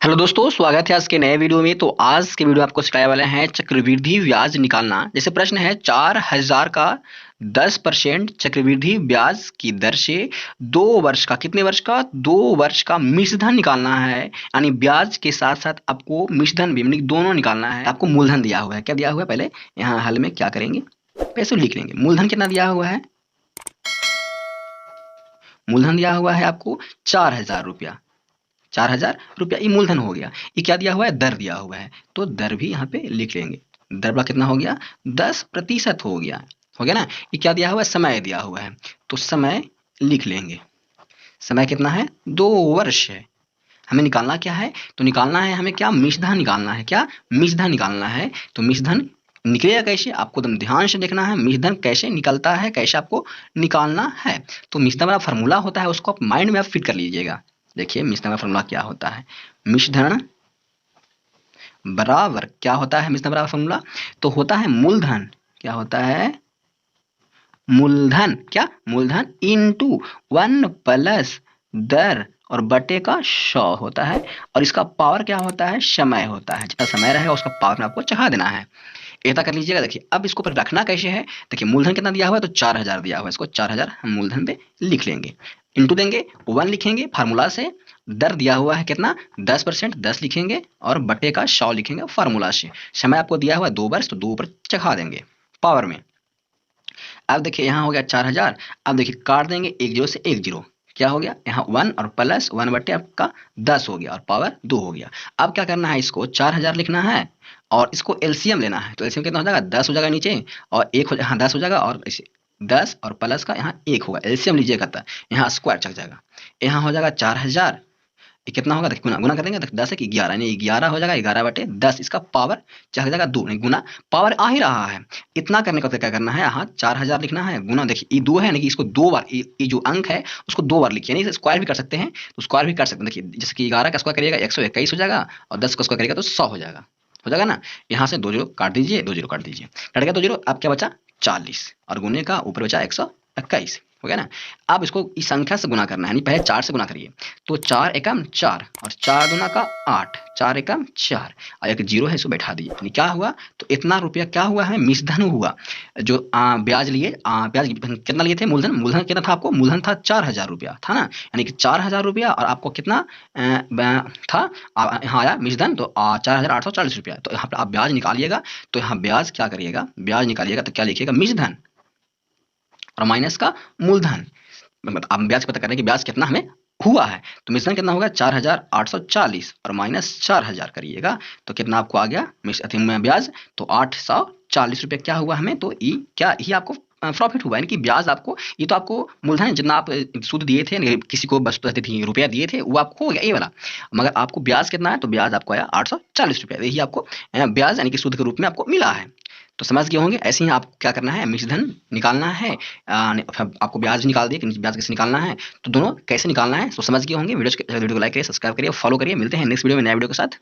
Hello दोस्तों, स्वागत है आज के नए वीडियो में। तो आज के वीडियो आपको सिखाने वाले हैं चक्रवृद्धि ब्याज निकालना। जैसे प्रश्न है 4000 का 10% चक्रवृद्धि ब्याज की दर से 2 वर्ष का, कितने वर्ष का, 2 वर्ष का मिश्रधन निकालना है। यानी ब्याज के साथ साथ आपको मिश्रधन भी यानी दोनों निकालना है। आपको मूलधन दिया हुआ है, क्या दिया हुआ है, पहले यहाँ हल में क्या करेंगे, पैसे लिख लेंगे। मूलधन कितना दिया हुआ है, मूलधन दिया हुआ है आपको 4000 रुपया। 4000 रुपया ये मूलधन हो गया। ये क्या दिया हुआ है, दर दिया हुआ है, तो दर भी यहाँ पे लिख लेंगे। दर बड़ा कितना हो गया, 10% हो गया, हो गया ना। ये क्या दिया हुआ है, समय दिया हुआ है, तो समय लिख लेंगे। समय कितना है, 2 वर्ष है। हमें निकालना क्या है, तो निकालना है हमें क्या, मिश्रधन निकालना है। क्या, मिश्रधन निकालना है। तो मिश्रधन निकलेगा कैसे, आपको एकदम ध्यान से देखना है। मिश्रधन कैसे निकलता है, कैसे आपको निकालना है। तो मिश्रधन वाला फॉर्मूला होता है, उसको आप माइंड में आप फिट कर लीजिएगा। देखिए मिश्रधन का फॉर्मूला क्या होता है, मिश्रधन बराबर क्या होता है, मिश्रधन बराबर फॉर्मूला तो होता है मूलधन, क्या होता है, मूलधन, क्या, मूलधन इनटू 1 प्लस दर और बटे का 100 होता है। और इसका पावर क्या होता है, समय होता है। जितना समय रहेगा उसका पावर में आपको चढ़ा देना है। ऐसा कर लीजिएगा। देखिए अब इसको पर रखना कैसे है, देखिए मूलधन कितना दिया हुआ है, तो 4000 दिया हुआ है, इसको 4000 हम मूलधन पे लिख लेंगे। इंटू देंगे, 1 लिखेंगे फार्मूला से, दर दिया हुआ है कितना, 10%, 10 लिखेंगे और बटे का 100 लिखेंगे फार्मूला से। समय आपको दिया हुआ है 2 वर्ष, तो 2 ऊपर चढ़ा देंगे पावर में। अब देखिए यहाँ हो गया 4000। अब देखिए काट देंगे, एक जीरो से एक जीरो, क्या हो गया, यहाँ 1 और प्लस 1 बटे आपका 10 हो गया और पावर 2 हो गया। अब क्या करना है, इसको 4000 लिखना है और इसको एलसीएम लेना है। तो एलसीएम कितना हो जाएगा, 10 हो जाएगा नीचे और एक हो, यहाँ 10 हो जाएगा और इसे 10 और प्लस का यहाँ 1 होगा। एलसीएम लीजिएगा तो यहाँ स्क्वायर चल जाएगा। यहाँ हो जाएगा 4000, ये कितना होगा, देखिए गुना गुना कर देंगे, 10 है कि 11, नहीं 11 हो जाएगा, 11 बटे 10, इसका पावर चढ़ जाएगा 2, नहीं गुना पावर आ ही रहा है। इतना करने का तो क्या करना है, यहाँ 4000 लिखना है, गुना देखिए ये 2 है ना, कि इसको 2 बार, ये जो अंक है उसको 2 बार लिखिए, नहीं स्क्वायर भी कर सकते हैं, तो स्क्वायर भी कर सकते हैं। देखिए जैसे कि 11 का स्क्वायर करिएगा 121 हो जाएगा और 10 का स्क्वायर करिएगा तो 100 हो जाएगा ना। यहाँ से 2 जीरो काट दीजिए, 2 जीरो काट दीजिए, कट गया 2 जीरो। अब क्या बचा, 40 और गुने का ऊपर बचा 121, हो गया ना। अब इसको इस संख्या से गुना करना है, यानी पहले 4 से गुना करिए, तो 4 एकम 4 और 4 दूना का 8, 4 एकम 4 और एक जीरो है, इसको बैठा दीजिए। यानी क्या हुआ, तो इतना रुपया क्या हुआ है, मिश्रधन हुआ। जो ब्याज लिए, ब्याज कितना लिए थे, मूलधन, मूलधन कितना था आपको, मूलधन था 4000 रुपया था ना। यानी कि 4000 रुपया और आपको कितना था, यहाँ आया मिश्रधन, तो 4840 रुपया। तो यहाँ पर आप ब्याज निकालिएगा, तो यहाँ ब्याज क्या करिएगा, ब्याज निकालिएगा तो क्या लिखिएगा, मिश्रधन और माइनस का मूलधन। मतलब आप ब्याज पता करें कि ब्याज कितना हमें हुआ है, तो मिश्रण कितना होगा, 4840 और माइनस 4000 करिएगा तो कितना आपको आ गया ब्याज, तो 840 रुपये क्या हुआ हमें, तो ये क्या, ये आपको प्रॉफिट हुआ। यानी कि ब्याज आपको, ये तो आपको मूलधन जितना आप सूद दिए थे, किसी को वस्तु थी रुपया दिए थे, वो आपको हो गया ये वाला। मगर आपको ब्याज कितना है, तो ब्याज आपको आया 840 रुपया। यही आपको ब्याज यानी कि सूद के रूप में आपको मिला है। तो समझ गए होंगे। ऐसे ही आपको क्या करना है, मिश्रधन निकालना है, आपको ब्याज निकाल दिए कि ब्याज कैसे निकालना है, तो दोनों कैसे निकालना है तो समझ गए होंगे। वीडियो को लाइक करिए, सब्सक्राइब करिए, फॉलो करिए। मिलते हैं नेक्स्ट वीडियो में नए वीडियो के साथ।